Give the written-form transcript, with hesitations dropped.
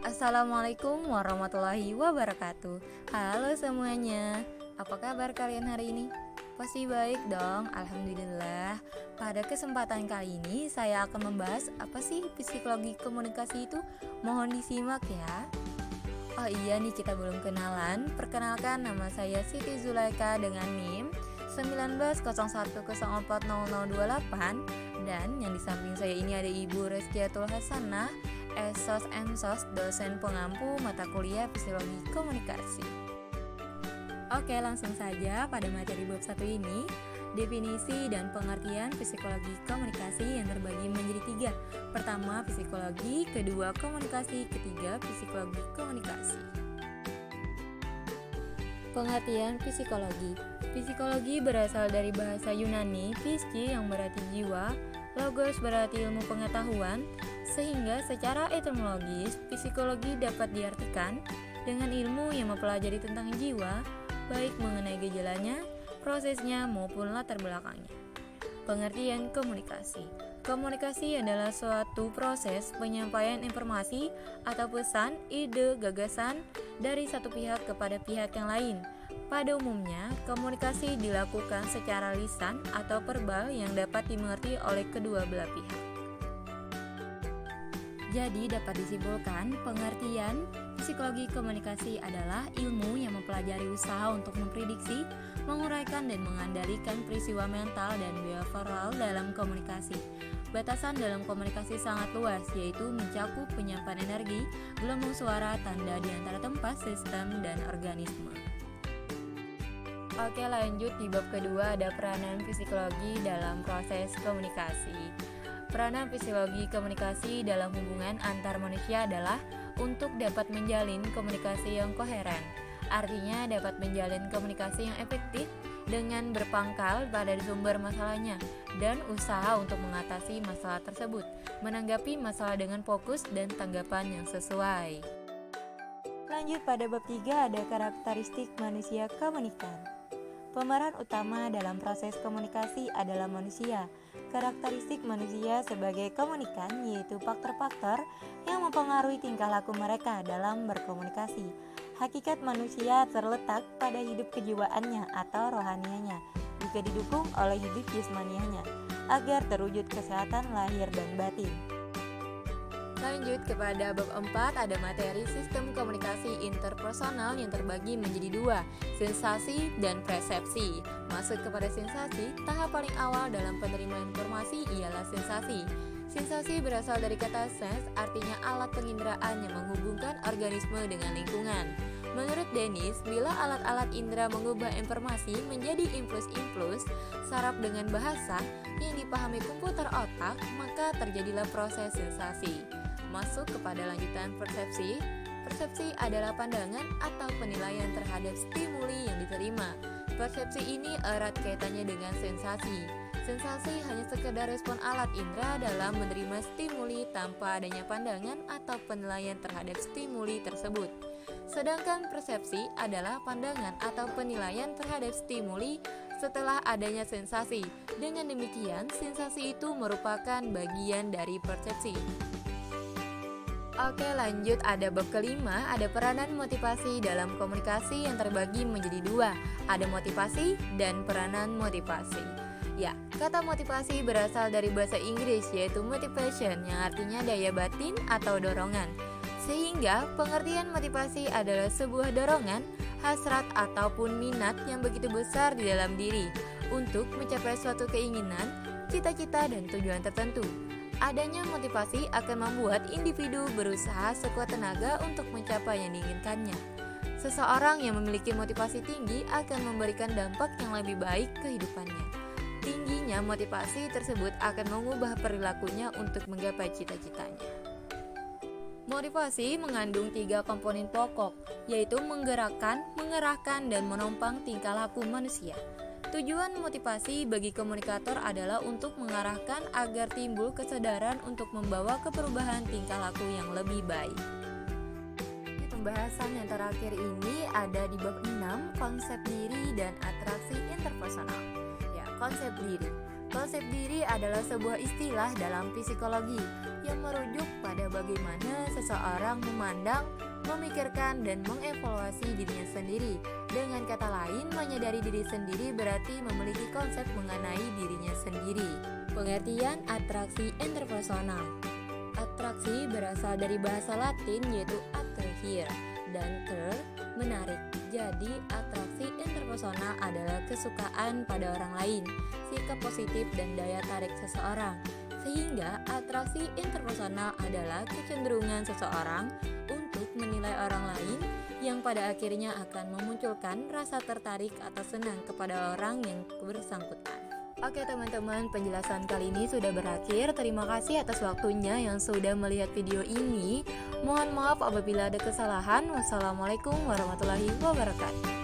Assalamualaikum warahmatullahi wabarakatuh. Halo semuanya, apa kabar kalian hari ini? Pasti baik dong, alhamdulillah. Pada kesempatan kali ini saya akan membahas apa sih psikologi komunikasi itu. Mohon disimak ya. Oh iya nih, kita belum kenalan. Perkenalkan, nama saya Siti Zulaika dengan NIM 1901040028, dan yang di samping saya ini ada Ibu Reskiatul Hasanah, Esos Emsos, dosen pengampu mata kuliah Psikologi Komunikasi. Oke, langsung saja pada materi bab 1 ini. Definisi dan pengertian psikologi komunikasi yang terbagi menjadi 3. Pertama, psikologi. Kedua, komunikasi. Ketiga, psikologi komunikasi. Pengertian psikologi. Psikologi berasal dari bahasa Yunani "psyche" yang berarti jiwa, logos berarti ilmu pengetahuan, sehingga secara etimologis psikologi dapat diartikan dengan ilmu yang mempelajari tentang jiwa, baik mengenai gejalanya, prosesnya maupun latar belakangnya. Pengertian komunikasi. Komunikasi adalah suatu proses penyampaian informasi atau pesan, ide, gagasan dari satu pihak kepada pihak yang lain. Pada umumnya, komunikasi dilakukan secara lisan atau verbal yang dapat dimengerti oleh kedua belah pihak. Jadi dapat disimpulkan, pengertian psikologi komunikasi adalah ilmu yang mempelajari usaha untuk memprediksi, menguraikan dan mengendalikan peristiwa mental dan behavioral dalam komunikasi. Batasan dalam komunikasi sangat luas, yaitu mencakup penyampaian energi, gelombang suara, tanda di antara tempat, sistem, dan organisme. Oke, lanjut di bab kedua, ada peranan psikologi dalam proses komunikasi. Peranan psikologi komunikasi dalam hubungan antar manusia adalah untuk dapat menjalin komunikasi yang koheren. Artinya dapat menjalin komunikasi yang efektif dengan berpangkal pada sumber masalahnya dan usaha untuk mengatasi masalah tersebut, menanggapi masalah dengan fokus dan tanggapan yang sesuai. Lanjut pada bab 3, ada karakteristik manusia komunikan. Pemeran utama dalam proses komunikasi adalah manusia. Karakteristik manusia sebagai komunikan yaitu faktor-faktor yang mempengaruhi tingkah laku mereka dalam berkomunikasi. Hakikat manusia terletak pada hidup kejiwaannya atau rohanianya, jika didukung oleh hidup jasmanianya, agar terwujud kesehatan lahir dan batin. Lanjut kepada bab 4, ada materi sistem komunikasi interpersonal yang terbagi menjadi 2, sensasi dan persepsi. Masuk kepada sensasi, tahap paling awal dalam penerimaan informasi ialah sensasi. Sensasi berasal dari kata sense, artinya alat penginderaan yang menghubungkan organisme dengan lingkungan. Menurut Dennis, bila alat-alat indera mengubah informasi menjadi impuls-impuls saraf dengan bahasa yang dipahami komputer otak, maka terjadilah proses sensasi. Masuk kepada lanjutan persepsi. Persepsi adalah pandangan atau penilaian terhadap stimuli yang diterima. Persepsi ini erat kaitannya dengan sensasi. Sensasi hanya sekedar respon alat indera dalam menerima stimuli tanpa adanya pandangan atau penilaian terhadap stimuli tersebut. Sedangkan persepsi adalah pandangan atau penilaian terhadap stimuli setelah adanya sensasi. Dengan demikian, sensasi itu merupakan bagian dari persepsi. Oke, lanjut, ada bab kelima, ada peranan motivasi dalam komunikasi yang terbagi menjadi 2, ada motivasi dan peranan motivasi. Ya, kata motivasi berasal dari bahasa Inggris yaitu motivation, yang artinya daya batin atau dorongan. Sehingga pengertian motivasi adalah sebuah dorongan, hasrat ataupun minat yang begitu besar di dalam diri untuk mencapai suatu keinginan, cita-cita dan tujuan tertentu. Adanya motivasi akan membuat individu berusaha sekuat tenaga untuk mencapai yang diinginkannya. Seseorang yang memiliki motivasi tinggi akan memberikan dampak yang lebih baik ke hidupannya. Tingginya motivasi tersebut akan mengubah perilakunya untuk menggapai cita-citanya. Motivasi mengandung 3 komponen pokok, yaitu menggerakkan, mengerahkan, dan menopang tingkah laku manusia. Tujuan motivasi bagi komunikator adalah untuk mengarahkan agar timbul kesadaran untuk membawa ke perubahan tingkah laku yang lebih baik. Pembahasan yang terakhir ini ada di bab 6, konsep diri dan atraksi interpersonal. Ya, konsep diri. Konsep diri adalah sebuah istilah dalam psikologi yang merujuk pada bagaimana seseorang memandang, memikirkan, dan mengevaluasi dirinya sendiri. Dengan kata lain, menyadari diri sendiri berarti memiliki konsep mengenai dirinya sendiri. Pengertian atraksi interpersonal. Atraksi berasal dari bahasa Latin yaitu attrahir dan ter, menarik. Jadi, atraksi interpersonal adalah kesukaan pada orang lain, sikap positif dan daya tarik seseorang. Sehingga, atraksi interpersonal adalah kecenderungan seseorang untuk menilai orang lain yang pada akhirnya akan memunculkan rasa tertarik atau senang kepada orang yang bersangkutan. Oke teman-teman, penjelasan kali ini sudah berakhir. Terima kasih atas waktunya yang sudah melihat video ini. Mohon maaf apabila ada kesalahan. Wassalamualaikum warahmatullahi wabarakatuh.